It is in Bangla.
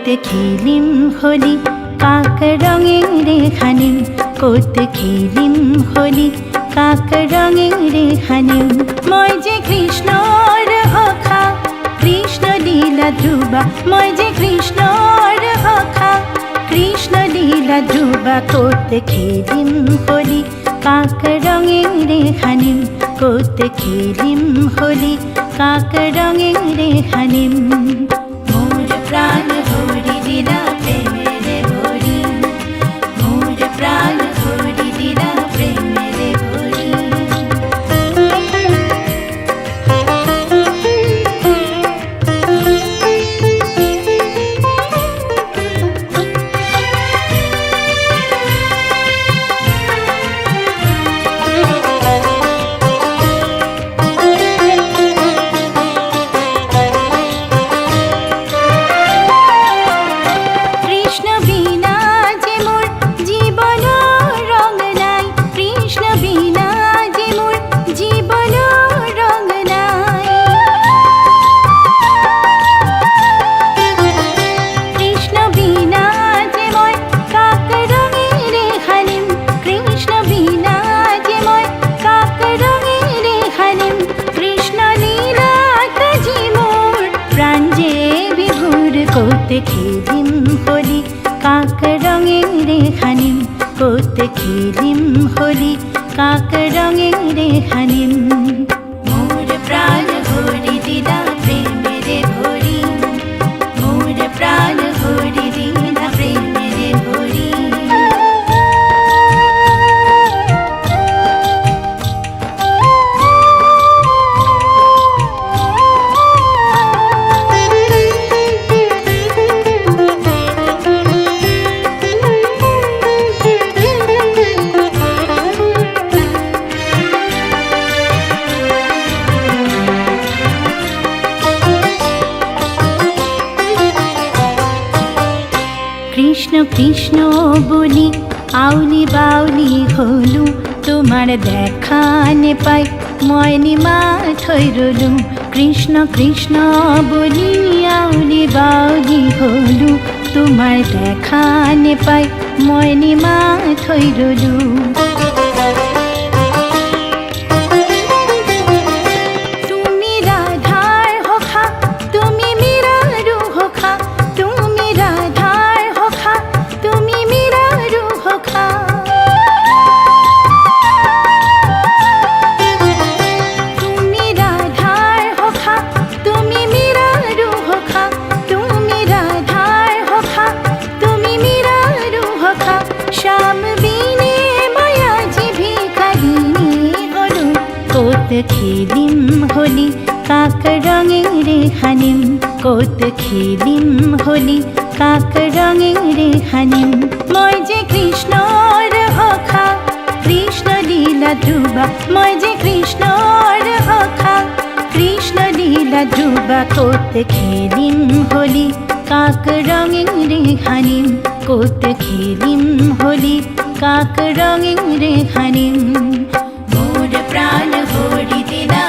করতে খেলিম হোলি কাক রঙের রেখানিম, করতে খেলিম হোলি কাক রঙের রেখানিম। মই যে কৃষ্ণর অখা কৃষ্ণ লীলা ধ্রুবা, মই যে কৃষ্ণর অখা কৃষ্ণ লীলা ধ্রুবা। করতে খেলিম হোলি কাক রঙের রেখানিম, করতে খেলিম হোলি কাক রঙের রেখানিম। মোর প্রাণ হরি দিলা প্রেমেরে ভরি, মোর প্রাণ হরি দিলা প্রেমেরে ভরি। করতে খেলিম হোলি কাক রঙের রেখানিম, করতে খেলিম হোলি কাক রঙের রেখানিম। মোর প্রাণ হরি দিলা প্রেমেরে ভরি, মোর প্রাণ হরি দিলা প্রেমেরে ভরি। কৃষ্ণ কৃষ্ণ বলি আউলি বাউলি হলু, তোমার দেখানে পাই ময়নি মাঠ হইরলু। কৃষ্ণ কৃষ্ণ বলি আউলি বাউলি হলু, তোমার দেখানে পাই ময়নি মাঠ হইরলু। তুমি রাধার হোখা তুমি মীরারু হোখা, তুমি রাধার হোখা তুমি মীরারু হোখা। তুমি রাধার হোখা তুমি মীরারু হোখা, তুমি রাধার হোখা তুমি মীরারু হোখা। শ্যাম বিনে মায়াজি ভিখারিণী হলু, করতে খেলিম হোলি কাক রঙের রেখানিম, করতে খেলিম হোলি কাক রঙের রেখানিম। মই যে কৃষ্ণর অখা কৃষ্ণ লীলা ধ্রুবা, মই যে কৃষ্ণর অখা কৃষ্ণ লীলা ধ্রুবা। করতে খেলিম হোলি কাক রঙের রেখানিম, করতে খেলিম হোলি কাক রঙের রেখানিম। মোর প্রাণ হরি দিলা